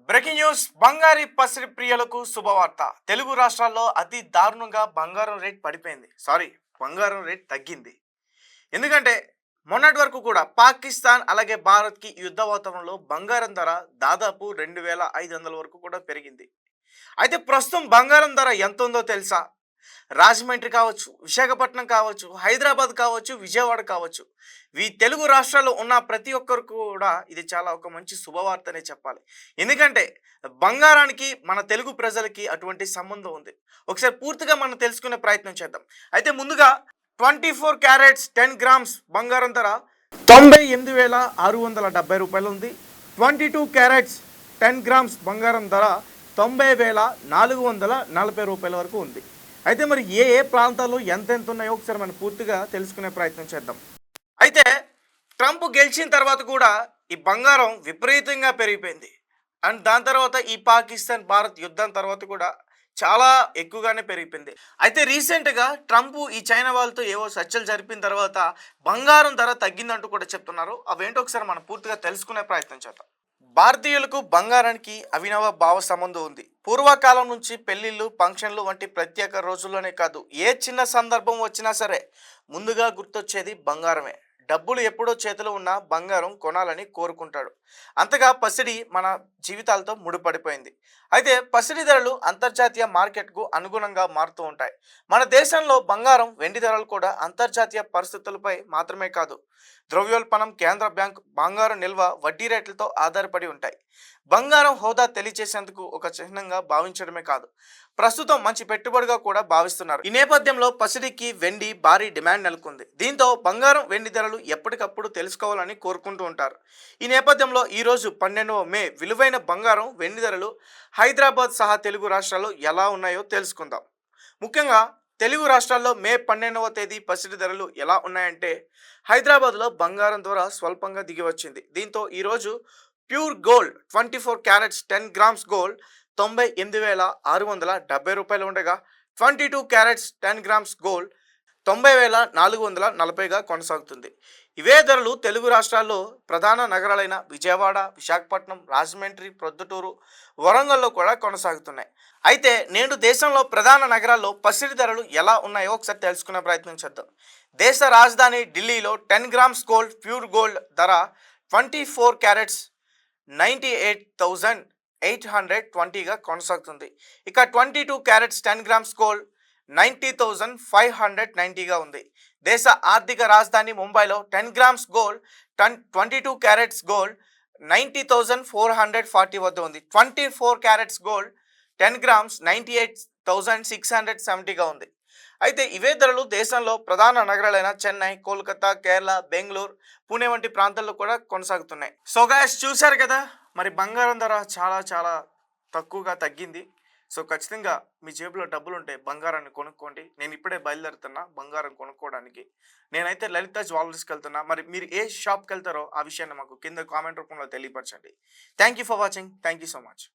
Breaking news బంగారి పసిడి ప్రియులకు శుభవార్త. తెలుగు రాష్ట్రాల్లో అతి దారుణంగా బంగారం రేట్ పడిపోయింది. బంగారం రేట్ తగ్గింది. ఎందుకంటే మొన్నటి వరకు కూడా పాకిస్తాన్ అలాగే భారత్కి యుద్ధ వాతావరణంలో బంగారం ధర దాదాపు 2500 వరకు కూడా పెరిగింది. అయితే ప్రస్తుతం బంగారం ధర ఎంత ఉందో తెలుసా? రాజమండ్రి కావచ్చు, విశాఖపట్నం కావచ్చు, హైదరాబాద్ కావచ్చు, విజయవాడ కావచ్చు, ఈ తెలుగు రాష్ట్రాల్లో ఉన్న ప్రతి ఒక్కరికి కూడా ఇది చాలా ఒక మంచి శుభవార్తనే చెప్పాలి. ఎందుకంటే బంగారానికి మన తెలుగు ప్రజలకి అటువంటి సంబంధం ఉంది. ఒకసారి పూర్తిగా మనం తెలుసుకునే ప్రయత్నం చేద్దాం. అయితే ముందుగా 24 క్యారెట్స్ 10 గ్రామ్స్ బంగారం ధర 98,670 రూపాయలు ఉంది. 22 క్యారెట్స్ 10 గ్రామ్స్ బంగారం ధర 90,440 రూపాయల వరకు ఉంది. అయితే మరి ఏ ఏ ప్రాంతాల్లో ఎంతెంత ఉన్నాయో ఒకసారి మనం పూర్తిగా తెలుసుకునే ప్రయత్నం చేద్దాం. అయితే ట్రంప్ గెలిచిన తర్వాత కూడా ఈ బంగారం విపరీతంగా పెరిగిపోయింది. అండ్ దాని తర్వాత ఈ పాకిస్తాన్ భారత్ యుద్ధం తర్వాత కూడా చాలా ఎక్కువగానే పెరిగిపోయింది. అయితే రీసెంట్గా ట్రంప్ ఈ చైనా వాళ్ళతో ఏవో చర్చలు జరిపిన తర్వాత బంగారం ధర తగ్గిందంటూ కూడా చెప్తున్నారు. అవేంటో ఒకసారి మనం పూర్తిగా తెలుసుకునే ప్రయత్నం చేద్దాం. భారతీయులకు బంగారానికి అవినవ భావ సంబంధం ఉంది. పూర్వకాలం నుంచి పెళ్లిళ్ళు, ఫంక్షన్లు వంటి ప్రత్యేక రోజుల్లోనే కాదు, ఏ చిన్న సందర్భం వచ్చినా సరే ముందుగా గుర్తొచ్చేది బంగారమే. డబ్బులు ఎప్పుడో చేతిలో ఉన్న బంగారం కొనాలని కోరుకుంటాడు. అంతగా పసిడి మన జీవితాలతో ముడిపడిపోయింది. అయితే పసిడి ధరలు అంతర్జాతీయ మార్కెట్కు అనుగుణంగా మారుతూ ఉంటాయి. మన దేశంలో బంగారం, వెండి ధరలు కూడా అంతర్జాతీయ పరిస్థితులపై మాత్రమే కాదు, ద్రవ్యోల్బణం, కేంద్ర బ్యాంకు, బంగారం నిల్వ, వడ్డీ రేట్లతో ఆధారపడి ఉంటాయి. బంగారం హోదా తెలియచేసేందుకు ఒక చిహ్నంగా భావించడమే కాదు, ప్రస్తుతం మంచి పెట్టుబడిగా కూడా భావిస్తున్నారు. ఈ నేపథ్యంలో పసిడికి వెండి భారీ డిమాండ్ నెలకొంది. దీంతో బంగారం, వెండి ధరలు ఎప్పటికప్పుడు తెలుసుకోవాలని కోరుకుంటూ ఉంటారు. ఈ నేపథ్యంలో ఈరోజు 12వ మే విలువైన బంగారం, వెండి ధరలు హైదరాబాద్ సహా తెలుగు రాష్ట్రాల్లో ఎలా ఉన్నాయో తెలుసుకుందాం. ముఖ్యంగా తెలుగు రాష్ట్రాల్లో మే 12వ తేదీ పసిడి ధరలు ఎలా ఉన్నాయంటే, హైదరాబాద్లో బంగారం ధర స్వల్పంగా దిగి వచ్చింది. దీంతో ఈరోజు pure gold 24 carats 10 grams gold 98,670 రూపాయలు ఉండగా, 22 క్యారెట్స్ 10 గ్రామ్స్ గోల్డ్ 90,440గా కొనసాగుతుంది. ఇవే ధరలు తెలుగు రాష్ట్రాల్లో ప్రధాన నగరాలైన విజయవాడ, విశాఖపట్నం, రాజమండ్రి, ప్రొద్దుటూరు, వరంగల్లో కూడా కొనసాగుతున్నాయి. అయితే నేడు దేశంలో ప్రధాన నగరాల్లో పసిడి ధరలు ఎలా ఉన్నాయో ఒకసారి తెలుసుకునే ప్రయత్నం చేద్దాం. దేశ రాజధాని ఢిల్లీలో 10 గ్రామ్స్ గోల్డ్ ప్యూర్ గోల్డ్ ధర 24 క్యారెట్స్ 98,820గా కొనసాగుతుంది. ఇక 22 క్యారెట్స్ 10 గ్రామ్స్ గోల్డ్ 90,590గా ఉంది. దేశ ఆర్థిక రాజధాని ముంబైలో 10 గ్రామ్స్ గోల్డ్ 22 క్యారెట్స్ గోల్డ్ 90,440 వద్ద ఉంది. 24 క్యారెట్స్ గోల్డ్ 10 గ్రామ్స్ 98,670గా ఉంది. అయితే ఇవే ధరలు దేశంలో ప్రధాన నగరాలైన చెన్నై, కోల్కతా, కేరళ, బెంగళూరు, పూణే వంటి ప్రాంతాల్లో కూడా కొనసాగుతున్నాయి. సో గైస్, చూశారు కదా, మరి బంగారం ధర చాలా చాలా తక్కువగా తగ్గింది. సో ఖచ్చితంగా మీ జేబులో డబ్బులు ఉంటే బంగారాన్ని కొనుక్కోండి. నేను ఇప్పుడే బయలుదేరుతున్నా బంగారం కొనుక్కోవడానికి. నేనైతే లలిత జ్యువెలర్స్కి వెళ్తున్నా. మరి మీరు ఏ షాప్కి వెళ్తారో ఆ విషయాన్ని మాకు కింద కామెంట్ రూపంలో తెలియపరచండి. Thank you for watching. Thank you so much.